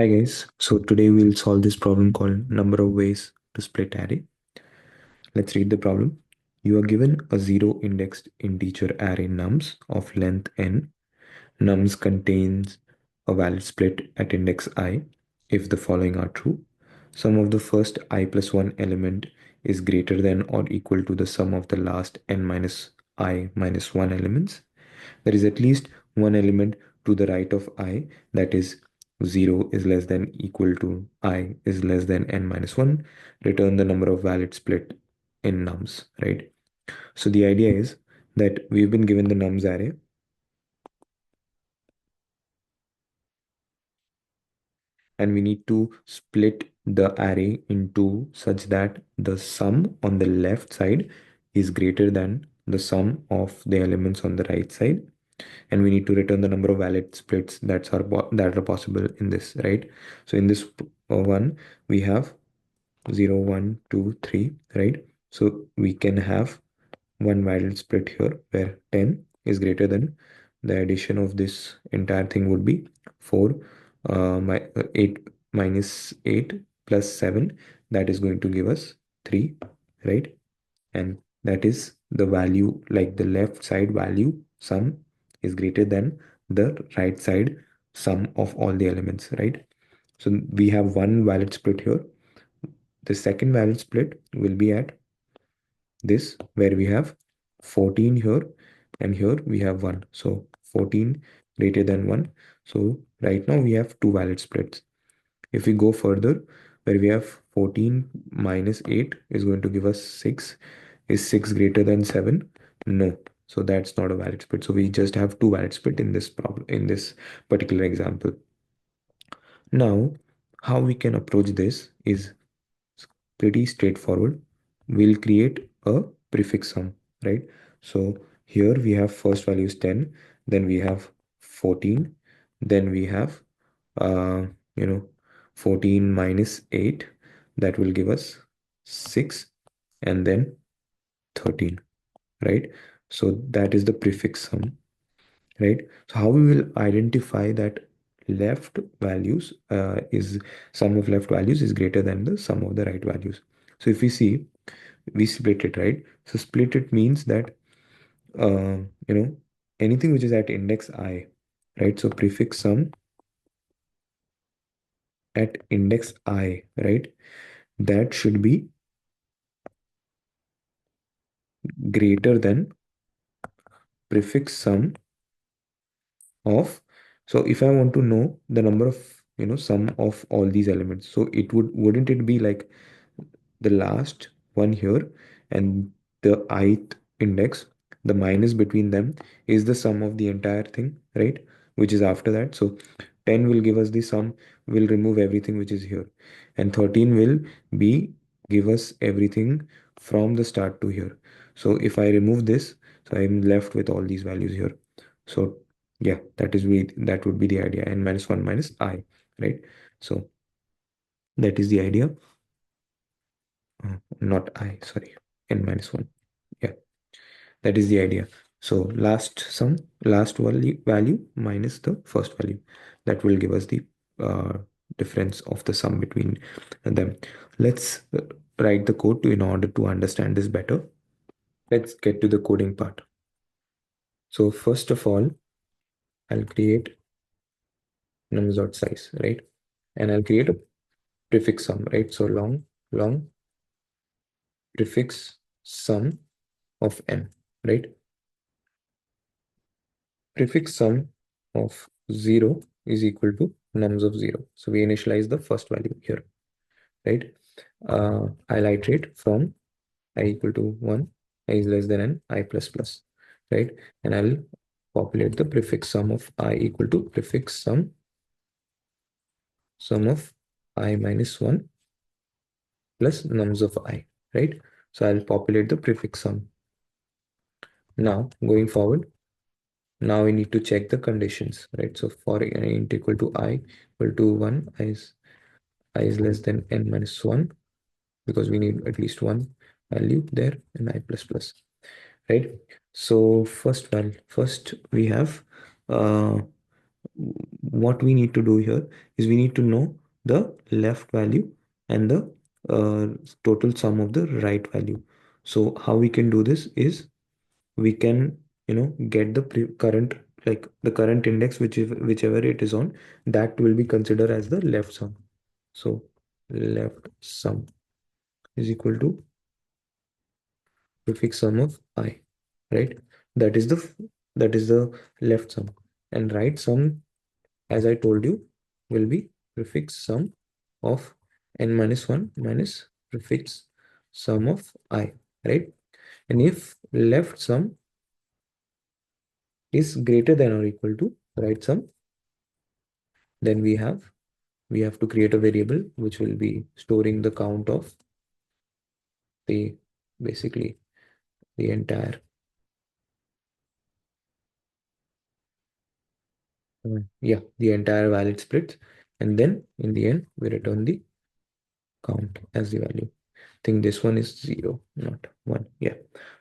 Hi guys, so today we'll solve this problem called number of ways to split array. Let's read the problem. You are given a zero indexed integer array nums of length n. Nums contains a valid split at index I if the following are true. Sum of the first I plus 1 element is greater than or equal to the sum of the last n minus I minus 1 elements. There is at least one element to the right of I, that is 0 is less than equal to I is less than n minus 1. Return the number of valid split in nums, right? So the idea is that we've been given the nums array and we need to split the array into such that the sum on the left side is greater than the sum of the elements on the right side, and we need to return the number of valid splits that are possible in this, right? So in this one we have 0 1 2 3, right? So we can have one valid split here where 10 is greater than the addition of this entire thing would be 4 8 minus 8 plus 7, that is going to give us 3, right? And that is the value, like the left side value sum is greater than the right side sum of all the elements, right? So we have one valid split here. The second valid split will be at this where we have 14 here and here we have 1, so 14 greater than 1. So right now we have two valid splits. If we go further, where we have 14 minus 8 is going to give us 6. Is 6 greater than 7? No. So that's not a valid split. So we just have two valid split in this problem, in this particular example. Now, how we can approach this is pretty straightforward. We'll create a prefix sum, right? So here we have first value is 10, then we have 14, then we have uh, you know 14 minus 8, that will give us 6, and then 13, right? So that is the prefix sum, right? So how we will identify that left values is sum of left values is greater than the sum of the right values. So if we see, we split it, right? So split it means that uh, you know anything which is at index I, right? So prefix sum at index I, right? That should be greater than prefix sum of, so if I want to know the number of sum of all these elements, so it wouldn't it be like the last one here and the ith index, the minus between them is the sum of the entire thing, right? Which is after that. So 10 will give us the sum, will remove everything which is here, and 13 will be give us everything from the start to here. So if I remove this, so I'm left with all these values here. So yeah, that would be the idea, n minus 1 minus I, right? So that is the idea. Not I, sorry, n minus 1. Yeah, that is the idea. So last value minus the first value, that will give us the difference of the sum between them. Let's write the code in order to understand this better. Let's get to the coding part. So first of all, I'll create nums.size, right? And I'll create a prefix sum, right? So long prefix sum of n, right? Prefix sum of 0 is equal to nums of 0. So we initialize the first value here, right? I'll iterate from I equal to 1, I is less than n, I plus plus, right? And I'll populate the prefix sum of I equal to prefix sum of I minus 1 plus nums of I, right? So I'll populate the prefix sum. Now going forward, now we need to check the conditions, right? So for int equal to I equal to 1, I is less than n minus 1, because we need at least one value there, and I plus plus, right? So first we have what we need to do here is we need to know the left value and the total sum of the right value. So how we can do this is we can, get the current, like the current index, whichever it is on, that will be considered as the left sum. So left sum is equal to prefix sum of I, right? That is the that is the left sum, and right sum, as I told you, will be prefix sum of n minus 1 minus prefix sum of I, right? And if left sum is greater than or equal to right sum, then we have to create a variable which will be storing the count of the basically the entire the entire valid splits, and then in the end we return the count as the value. I think this one is 0, not 1. Yeah,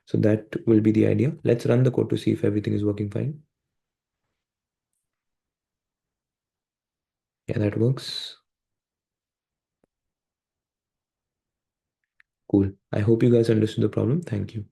so that will be the idea. Let's run the code to see if everything is working fine. Yeah, that works. Cool. I hope you guys understood the problem. Thank you.